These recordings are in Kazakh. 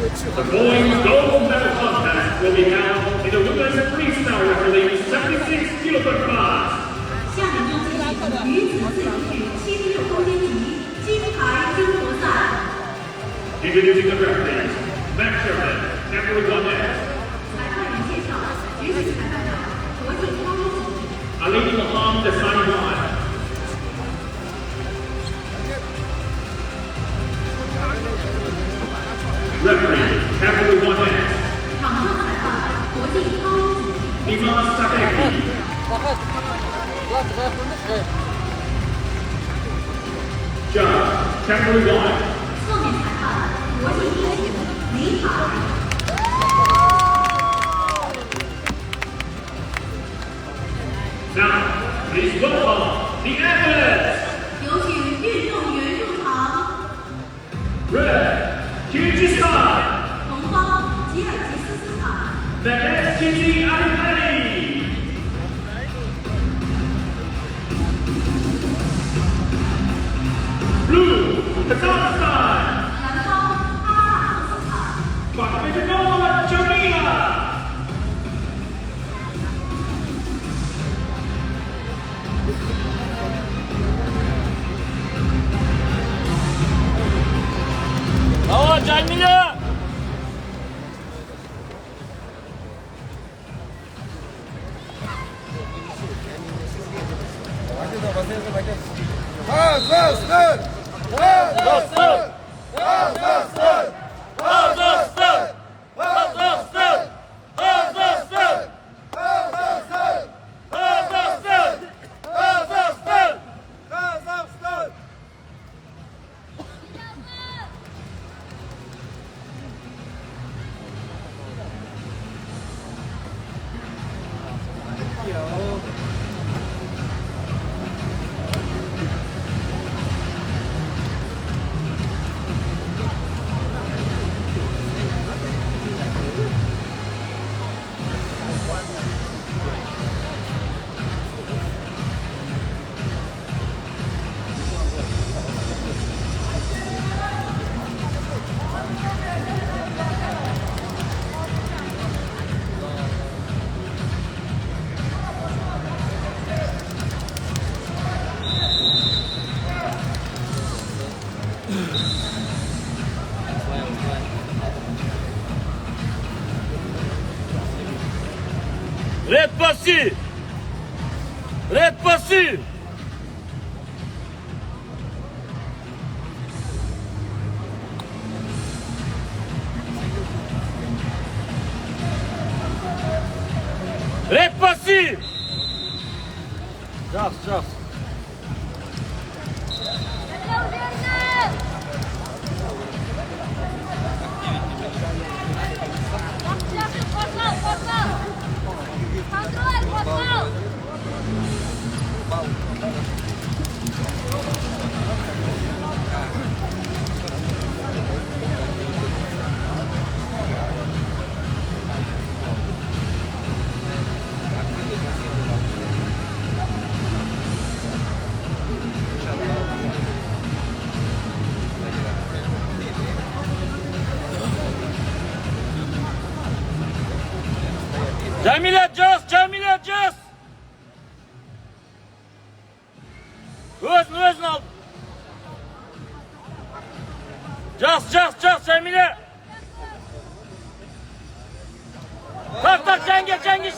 The boys' gold medal contest will be held in the women's freestyle wrestling 76 kilogram class. 下面就进行女子自由式76公斤级金牌争夺赛。Introducing the referees, Matt Sherman, Emily Bonnet. 裁判员介绍：举起裁判长，国际高中级。Ali Maham Design One. Referee, Emily Bonnet. 场上裁判，国际高中级。Dimas Sadeki. Judge, Emily Bonnet. 侧面裁判，国际一级李海。Now, please welcome the athletes. 有请运动员入场。 Red, Kyrgyzstan. 红方吉尔吉斯斯坦。 The STC Ayperi. Blue, Kazakhstan. 蓝方阿萨克斯坦。 Bakbергенова Jamila. Bravo Jamiля! Red pasi! Red pasi! Red pasi! Just. Jamiля just! Özün al. Just Jamiля. Tak sen geç.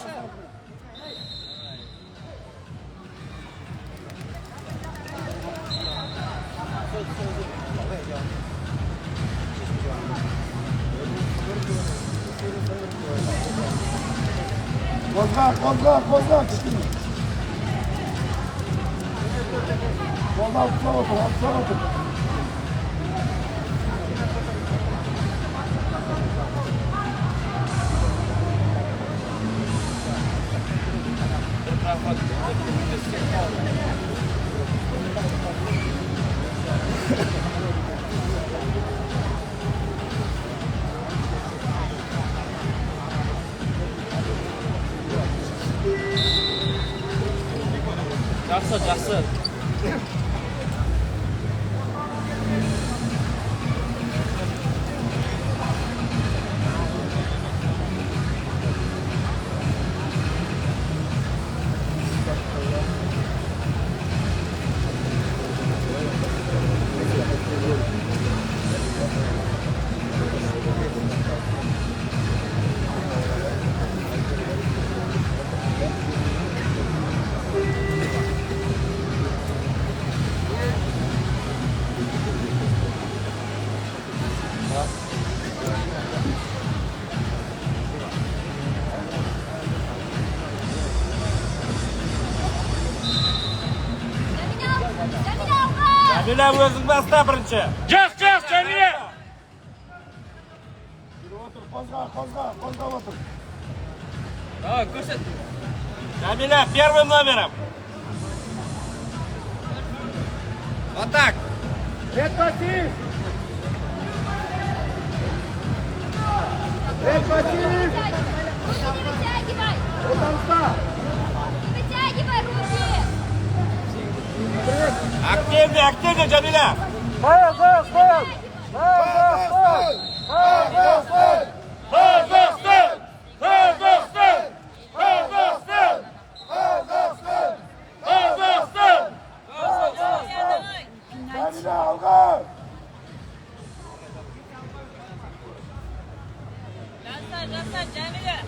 Kozlak. Kozlak otur. Жақсы. Жамиля өзің баста бірінші. Жас, Жамиля. Қозғап отыр. Давай, көрсет. Жамиля первым номером. Вот так. Предпасив! Предпасив! Руки не вытягивай! Отамста! Не вытягивай руки! Активнее, Жамиля. Стой! Жамиля, алға! Жамиля.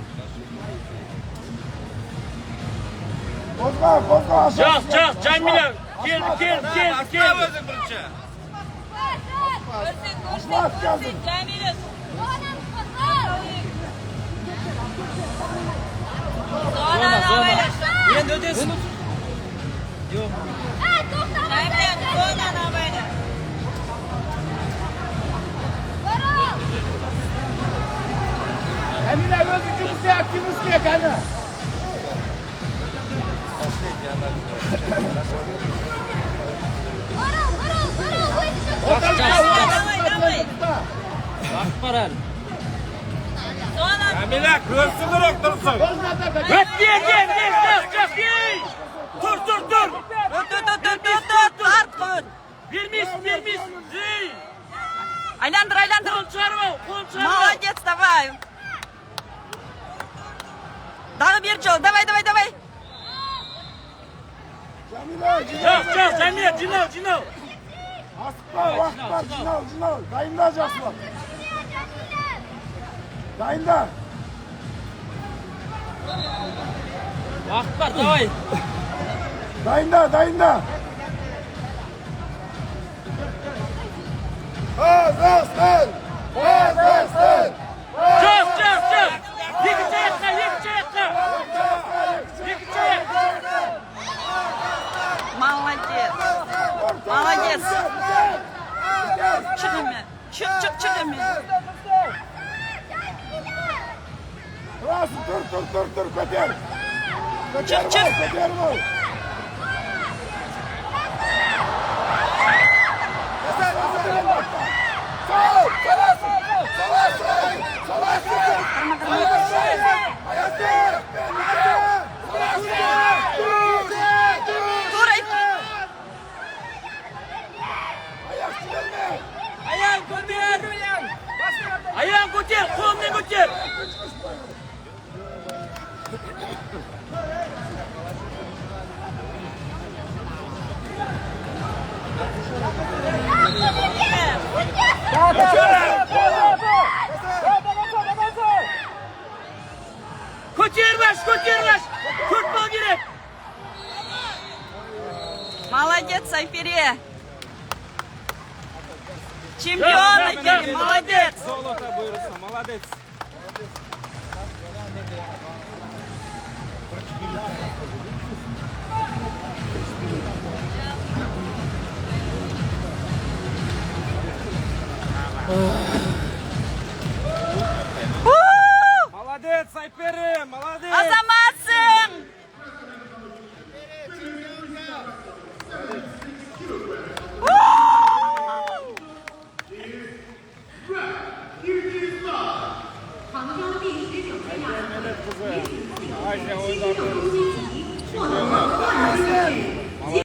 Қозға! Жас, Жамиля. Кел. Өзің бірінші. Жамиля. Енді өтесің. Жамиля, өзің жұмысты активно істе, кәні! Бақыт бар әлі. Жамиля көрсін керек тұрсың. Тұр. Бермейсің. Айляндыр. Қол шығарма. Молодец, давай. Дағы бер жол, давай. Жас, Жамиля, жинау. Асықпа, уақыт бар, жинау. Дайында жақсылап. Дайында. Уақыт бар, давай. Дайында. Қазақстан! Жас. Екінші аяққа. Молодец. Çık hemen. Çık hemen. Burası dur, köter. Çık. Köter bu. Ayağın көтер, қолыңмен көтер. Көтер баш. Төрт бал керек. Молодец, Айпери. Чемпион Айпери, молодец. Золото бұйырса, молодец. Молодец, Айпери, молодец.